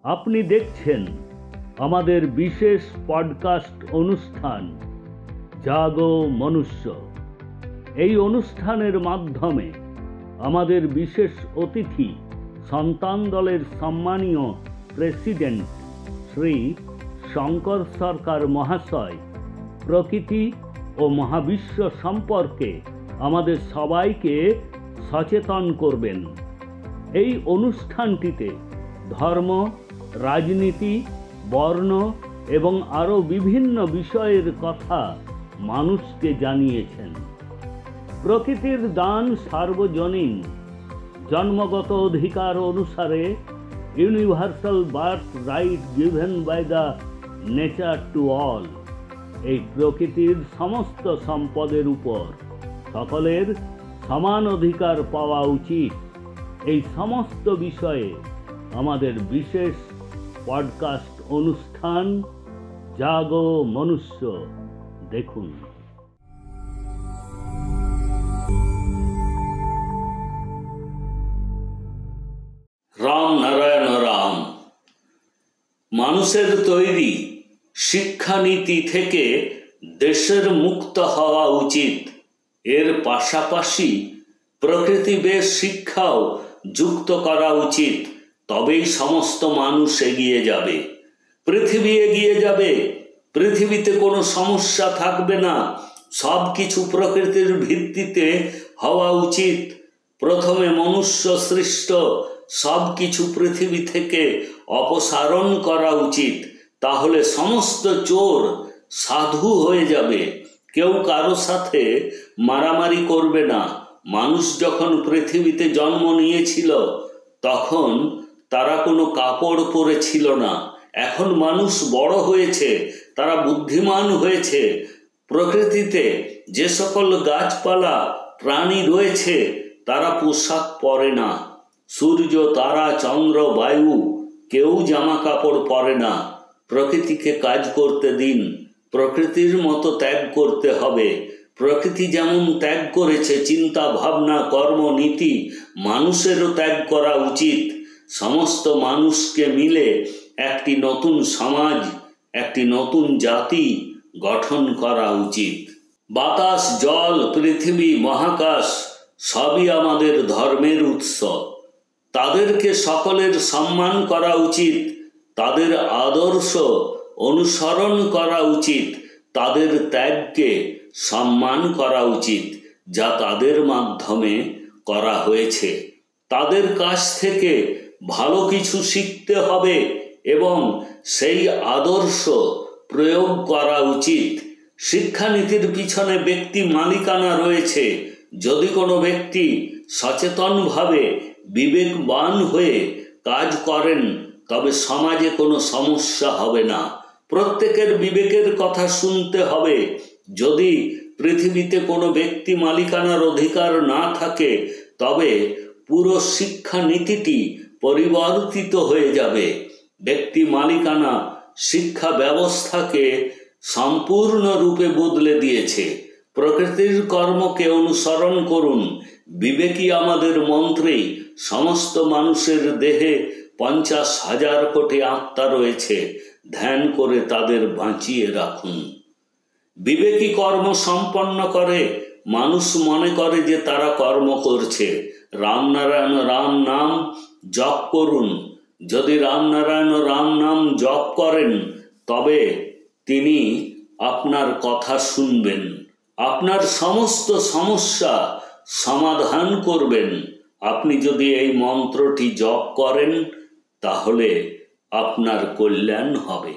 আপনি দেখছেন আমাদের বিশেষ পডকাস্ট অনুষ্ঠান জাগো মনুষ্য। এই অনুষ্ঠানের মাধ্যমে আমাদের বিশেষ অতিথি সন্তান দলের সম্মানীয় প্রেসিডেন্ট শ্রী শঙ্কর সরকার মহাশয় প্রকৃতি ও মহাবিশ্ব সম্পর্কে আমাদের সবাইকে সচেতন করবেন। এই অনুষ্ঠানটিতে ধর্ম, রাজনীতি, বর্ণ এবং আরও বিভিন্ন বিষয়ের কথা মানুষকে জানিয়েছেন। প্রকৃতির দান সার্বজনীন, জন্মগত অধিকার অনুসারে universal birth right given by the nature to all. এই প্রকৃতির সমস্ত সম্পদের উপর সকলের সমান অধিকার পাওয়া উচিত। এই সমস্ত বিষয়ে আমাদের বিশেষ পডকাস্ট অনুষ্ঠান জাগো মনুষ্য দেখুন। রাম নারায়ণ রাম। মানুষের তৈরি শিক্ষানীতি থেকে দেশের মুক্ত হওয়া উচিত। এর পাশাপাশি প্রকৃতিবেশ শিক্ষাও যুক্ত করা উচিত। তবেই সমস্ত মানুষ এগিয়ে যাবে, পৃথিবী এগিয়ে যাবে। পৃথিবীতে কোনো সমস্যা থাকবে না। সব কিছু প্রকৃতির ভিত্তিতে হওয়া উচিত। প্রথমে মনুষ্য সৃষ্ট সব কিছু পৃথিবী থেকে অপসারণ করা উচিত। তাহলে সমস্ত চোর সাধু হয়ে যাবে। কেউ কারো সাথে মারামারি করবে না। মানুষ যখন পৃথিবীতে জন্ম নিয়েছিল তখন তারা কোনো কাপড় পরেছিল না। এখন মানুষ বড় হয়েছে, তারা বুদ্ধিমান হয়েছে। প্রকৃতিতে যে সকল গাছপালা প্রাণী রয়েছে তারা পোশাক পরে না। সূর্য, তারা, চন্দ্র, বায়ু কেউ জামা কাপড় পরে না। প্রকৃতিকে কাজ করতে দিন। প্রকৃতির মতো ত্যাগ করতে হবে। প্রকৃতি যেমন ত্যাগ করেছে, চিন্তা, ভাবনা, কর্ম, নীতি, মানুষেরও ত্যাগ করা উচিত। সমস্ত মানুষকে মিলে একটি নতুন সমাজ, একটি নতুন জাতি গঠন করা উচিত। বাতাস, জল, পৃথিবী, মহাকাশ সবই আমাদের ধর্মের উৎস। তাদেরকে সকলের সম্মান করা উচিত। তাদের আদর্শ অনুসরণ করা উচিত। তাদের ত্যাগকে সম্মান করা উচিত, যা তাদের মাধ্যমে করা হয়েছে। তাদের কাছ থেকে ভালো কিছু শিখতে হবে এবং সেই আদর্শ প্রয়োগ করা উচিত। শিক্ষানীতির পিছনে ব্যক্তি মালিকানা রয়েছে। যদি কোনো ব্যক্তি সচেতনভাবে বিবেকবান হয়ে কাজ করেন তবে সমাজে কোনো সমস্যা হবে না। প্রত্যেকের বিবেকের কথা শুনতে হবে। যদি পৃথিবীতে কোনো ব্যক্তি মালিকানার অধিকার না থাকে তবে পুরো শিক্ষানীতিটি পরিবর্তিত হয়ে যাবে। ব্যক্তি মালিকানা শিক্ষা ব্যবস্থাকে সম্পূর্ণরূপে বদলে দিয়েছে। প্রকৃতির কর্মকে অনুসরণ করুন। বিবেকই আমাদের মন্ত্রে। সমস্ত মানুষের দেহে 50,000 কোটি আত্মা রয়েছে। ধ্যান করে তাদের বাঁচিয়ে রাখুন। বিবেকী কর্ম সম্পন্ন করে। মানুষ মনে করে যে তারা কর্ম করছে। রামনারায়ণ রাম নাম জপ করুন। যদি রামনারায়ণ রাম নাম জপ করেন তবে তিনি আপনার কথা শুনবেন, আপনার সমস্ত সমস্যা সমাধান করবেন। আপনি যদি এই মন্ত্রটি জপ করেন তাহলে আপনার কল্যাণ হবে।